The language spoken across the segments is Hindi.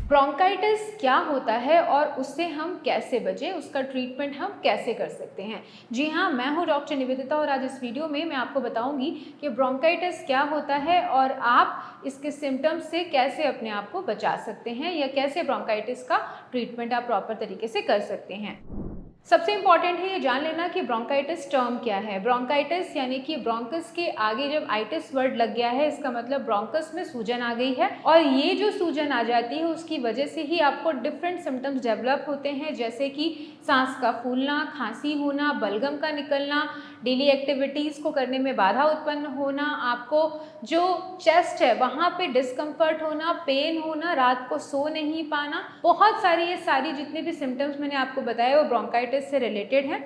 ब्रोंकाइटिस क्या होता है और उससे हम कैसे बचें, उसका ट्रीटमेंट हम कैसे कर सकते हैं। जी हाँ, मैं हूँ डॉक्टर निवेदिता और आज इस वीडियो में मैं आपको बताऊंगी कि ब्रोंकाइटिस क्या होता है और आप इसके सिम्टम्स से कैसे अपने आप को बचा सकते हैं या कैसे ब्रोंकाइटिस का ट्रीटमेंट आप प्रॉपर तरीके से कर सकते हैं। सबसे इंपॉर्टेंट है ये जान लेना कि ब्रोंकाइटिस टर्म क्या है। ब्रोंकाइटिस यानी कि ब्रोंकस के आगे जब आइटिस वर्ड लग गया है, इसका मतलब ब्रोंकस में सूजन आ गई है और ये जो सूजन आ जाती है उसकी वजह से ही आपको डिफरेंट सिम्टम्स डेवलप होते हैं, जैसे कि सांस का फूलना, खांसी होना, बलगम का निकलना, डेली एक्टिविटीज़ को करने में बाधा उत्पन्न होना, आपको जो चेस्ट है वहाँ पे डिस्कम्फर्ट होना, पेन होना, रात को सो नहीं पाना, बहुत सारी ये सारी जितने भी सिम्टम्स मैंने आपको बताए वो ब्रोंकाइटिस से रिलेटेड है।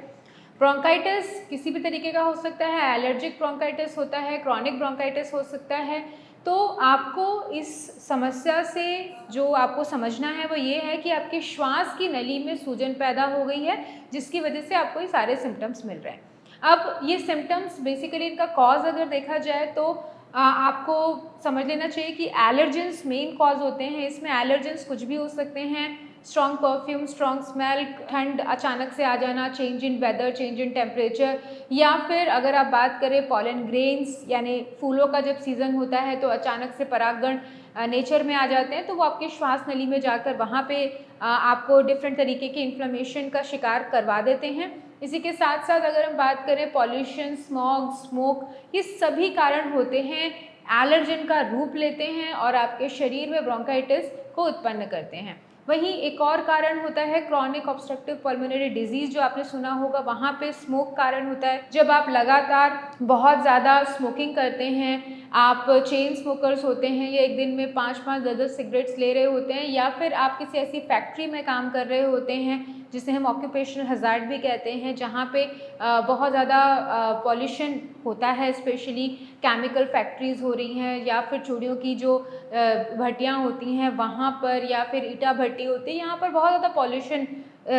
ब्रोंकाइटिस किसी भी तरीके का हो सकता है, एलर्जिक ब्रोंकाइटिस होता है, क्रॉनिक ब्रोंकाइटिस हो सकता है। तो आपको इस समस्या से जो आपको समझना है वो ये है कि आपके श्वास की नली में सूजन पैदा हो गई है, जिसकी वजह से आपको ये सारे सिम्टम्स मिल रहे हैं। अब ये सिम्टम्स बेसिकली इनका कॉज अगर देखा जाए तो आपको समझ लेना चाहिए कि एलर्जेंस मेन कॉज होते हैं। इसमें एलर्जेंस कुछ भी हो सकते हैं, स्ट्रॉन्ग परफ्यूम, स्ट्रॉन्ग स्मेल, ठंड अचानक से आ जाना, change in weather, change in temperature, या फिर अगर आप बात करें पॉलन ग्रेन्स यानी फूलों का जब सीज़न होता है तो अचानक से परागण नेचर में आ जाते हैं, तो वो आपके श्वास नली में जाकर वहाँ पे आपको डिफरेंट तरीके के इन्फ्लेमेशन का शिकार करवा देते हैं। इसी के साथ साथ अगर हम बात करें पॉल्यूशन, स्मॉग, स्मोक, ये सभी कारण होते हैं, एलर्जन का रूप लेते हैं और आपके शरीर में ब्रोंकाइटिस को उत्पन्न करते हैं। वहीं एक और कारण होता है क्रॉनिक ऑब्स्ट्रक्टिव पल्मोनरी डिजीज़, जो आपने सुना होगा, वहाँ पे स्मोक कारण होता है। जब आप लगातार बहुत ज़्यादा स्मोकिंग करते हैं, आप चेन स्मोकर्स होते हैं या एक दिन में 5-5, 10-10 सिगरेट्स ले रहे होते हैं, या फिर आप किसी ऐसी फैक्ट्री में काम कर रहे होते हैं जिसे हम ऑक्यूपेशनल हज़ार्ड भी कहते हैं, जहाँ पे बहुत ज़्यादा पॉल्यूशन होता है, स्पेशली केमिकल फैक्ट्रीज़ हो रही हैं या फिर चूड़ियों की जो भट्टियाँ होती हैं वहाँ पर, या फिर ईटा भट्टी होती है, यहाँ पर बहुत ज़्यादा पॉल्यूशन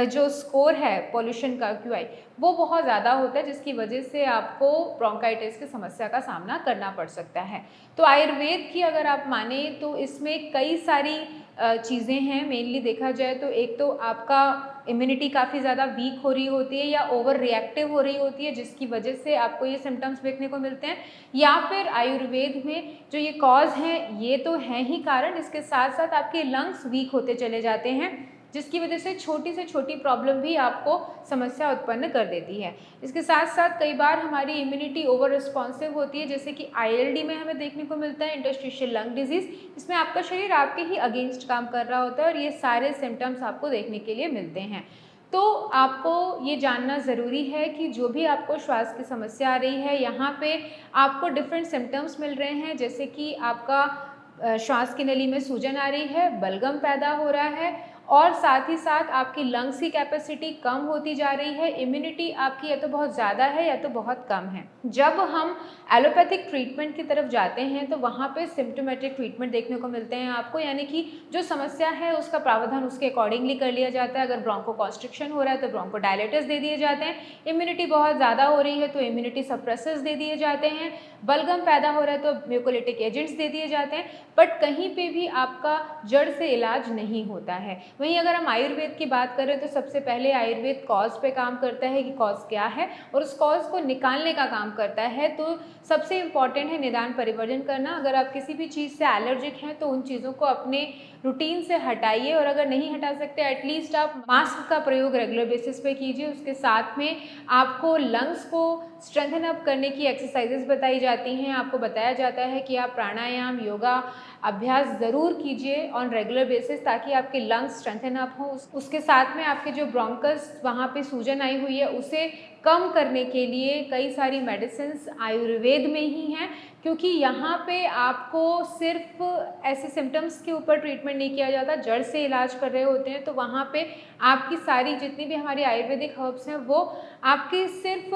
जो स्कोर है पॉल्यूशन का QI वो बहुत ज़्यादा होता है, जिसकी वजह से आपको ब्रोंकाइटिस की समस्या का सामना करना पड़ सकता है। तो आयुर्वेद की अगर आप माने तो इसमें कई सारी चीज़ें हैं। मेनली देखा जाए तो एक तो आपका इम्यूनिटी काफ़ी ज़्यादा वीक हो रही होती है या ओवर रिएक्टिव हो रही होती है, जिसकी वजह से आपको ये सिम्टम्स देखने को मिलते हैं, या फिर आयुर्वेद में जो ये कॉज हैं ये तो हैं ही कारण, इसके साथ साथ आपके लंग्स वीक होते चले जाते हैं, जिसकी वजह से छोटी प्रॉब्लम भी आपको समस्या उत्पन्न कर देती है। इसके साथ साथ कई बार हमारी इम्यूनिटी ओवर रिस्पॉन्सिव होती है, जैसे कि ILD में हमें देखने को मिलता है, इंटरस्टिशियल लंग डिजीज़। इसमें आपका शरीर आपके ही अगेंस्ट काम कर रहा होता है और ये सारे सिम्टम्स आपको देखने के लिए मिलते हैं। तो आपको ये जानना ज़रूरी है कि जो भी आपको श्वास की समस्या आ रही है, यहाँ पे आपको डिफरेंट सिम्टम्स मिल रहे हैं, जैसे कि आपका श्वास की नली में सूजन आ रही है, बलगम पैदा हो रहा है और साथ ही साथ आपकी लंग्स की कैपेसिटी कम होती जा रही है, इम्यूनिटी आपकी या तो बहुत ज़्यादा है या तो बहुत कम है। जब हम एलोपैथिक ट्रीटमेंट की तरफ जाते हैं तो वहाँ पे सिम्प्टोमेटिक ट्रीटमेंट देखने को मिलते हैं आपको, यानी कि जो समस्या है उसका प्रावधान उसके अकॉर्डिंगली कर लिया जाता है। अगर ब्रोंको कॉन्स्ट्रिक्शन हो रहा है तो ब्रोंको डायलेटर्स दे दिए जाते हैं, इम्यूनिटी बहुत ज़्यादा हो रही है तो इम्यूनिटी सप्रेसर्स दे दिए जाते हैं, बलगम पैदा हो रहा है तो म्यूकोलिटिक एजेंट्स दे दिए जाते हैं, बट कहीं पे भी आपका जड़ से इलाज नहीं होता है। वहीं अगर हम आयुर्वेद की बात करें तो सबसे पहले आयुर्वेद कॉज पे काम करता है कि कॉज क्या है और उस कॉज को निकालने का काम करता है। तो सबसे इम्पॉर्टेंट है निदान परिवर्जन करना। अगर आप किसी भी चीज़ से एलर्जिक हैं तो उन चीज़ों को अपने रूटीन से हटाइए, और अगर नहीं हटा सकते एटलीस्ट आप मास्क का प्रयोग रेगुलर बेसिस पे कीजिए। उसके साथ में आपको लंग्स को स्ट्रेंथन अप करने की एक्सरसाइजेस बताई जाती हैं, आपको बताया जाता है कि आप प्राणायाम, योगा अभ्यास ज़रूर कीजिए ऑन रेगुलर बेसिस, ताकि आपके लंग्स स्ट्रेंथन अप हो। उसके साथ में आपके जो ब्रोंकस वहाँ पे सूजन आई हुई है उसे कम करने के लिए कई सारी मेडिसिन्स आयुर्वेद में ही हैं, क्योंकि यहाँ पे आपको सिर्फ ऐसे सिम्टम्स के ऊपर ट्रीटमेंट नहीं किया जाता, जड़ से इलाज कर रहे होते हैं। तो वहाँ पे आपकी सारी जितनी भी हमारी आयुर्वेदिक हर्ब्स हैं वो आपके सिर्फ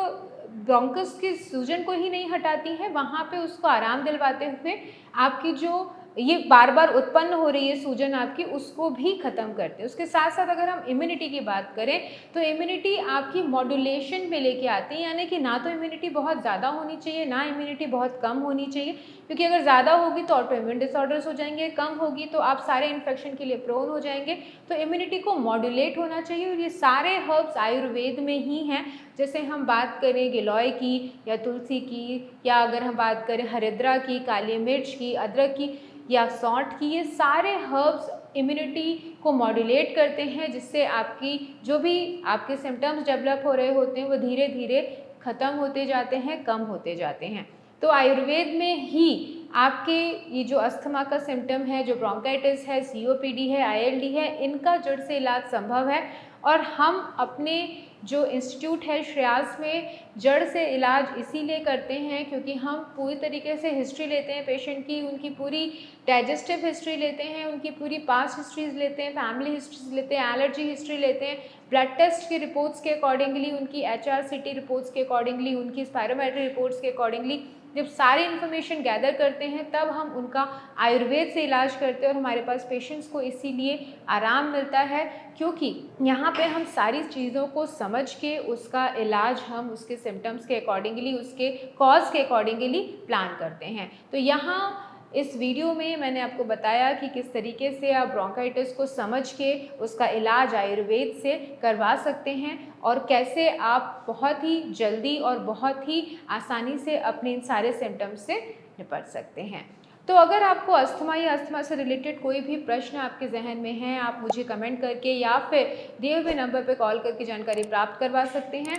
ब्रोंकस की सूजन को ही नहीं हटाती हैं, वहाँ पे उसको आराम दिलवाते हुए आपकी जो ये बार बार उत्पन्न हो रही है सूजन आपकी, उसको भी ख़त्म करते हैं। उसके साथ साथ अगर हम इम्यूनिटी की बात करें तो इम्यूनिटी आपकी मॉड्यूलेशन पे लेके आती है, यानी कि ना तो इम्यूनिटी बहुत ज़्यादा होनी चाहिए, ना इम्यूनिटी बहुत कम होनी चाहिए, क्योंकि अगर ज़्यादा होगी तो ऑटो इम्यून डिसऑर्डर्स हो जाएंगे, कम होगी तो आप सारे इन्फेक्शन के लिए प्रोन हो जाएंगे। तो इम्यूनिटी को मॉड्यूलेट होना चाहिए और ये सारे हर्ब्स आयुर्वेद में ही हैं। जैसे हम बात करें गिलोय की या तुलसी की, या अगर हम बात करें हरिद्रा की, काली मिर्च की, अदरक की या सौंठ की, ये सारे हर्ब्स इम्यूनिटी को मॉड्यूलेट करते हैं, जिससे आपकी जो भी आपके सिम्टम्स डेवलप हो रहे होते हैं वो धीरे धीरे ख़त्म होते जाते हैं, कम होते जाते हैं। तो आयुर्वेद में ही आपके ये जो अस्थमा का सिम्टम है, जो ब्रोंकाइटिस है, सीओपीडी है, आईएलडी है, इनका जड़ से इलाज संभव है। और हम अपने जो इंस्टीट्यूट है श्रेयास में जड़ से इलाज इसीलिए करते हैं क्योंकि हम पूरी तरीके से हिस्ट्री लेते हैं पेशेंट की, उनकी पूरी डाइजेस्टिव हिस्ट्री लेते हैं, उनकी पूरी पास्ट हिस्ट्रीज लेते हैं, फैमिली हिस्ट्रीज लेते हैं, एलर्जी हिस्ट्री लेते हैं, ब्लड टेस्ट की रिपोर्ट्स के अकॉर्डिंगली, उनकी HRCT रिपोर्ट्स के अकॉर्डिंगली, उनकी स्पायरोमेट्री रिपोर्ट्स के अकॉर्डिंगली जब सारी इन्फॉर्मेशन गैदर करते हैं तब हम उनका आयुर्वेद से इलाज करते हैं। और हमारे पास पेशेंट्स को इसीलिए आराम मिलता है क्योंकि यहाँ पे हम सारी चीज़ों को समझ के उसका इलाज हम उसके सिम्टम्स के अकॉर्डिंगली, उसके कॉज के अकॉर्डिंगली प्लान करते हैं। तो यहाँ इस वीडियो में मैंने आपको बताया कि किस तरीके से आप ब्रोंकाइटिस को समझ के उसका इलाज आयुर्वेद से करवा सकते हैं और कैसे आप बहुत ही जल्दी और बहुत ही आसानी से अपने इन सारे सिम्टम्स से निपट सकते हैं। तो अगर आपको अस्थमा या अस्थमा से रिलेटेड कोई भी प्रश्न आपके जहन में है, आप मुझे कमेंट करके या फिर दिए हुए नंबर पर कॉल करके जानकारी प्राप्त करवा सकते हैं।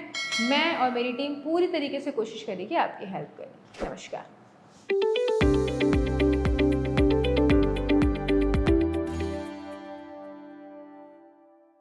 मैं और मेरी टीम पूरी तरीके से कोशिश करेगी आपकी हेल्प करें। नमस्कार।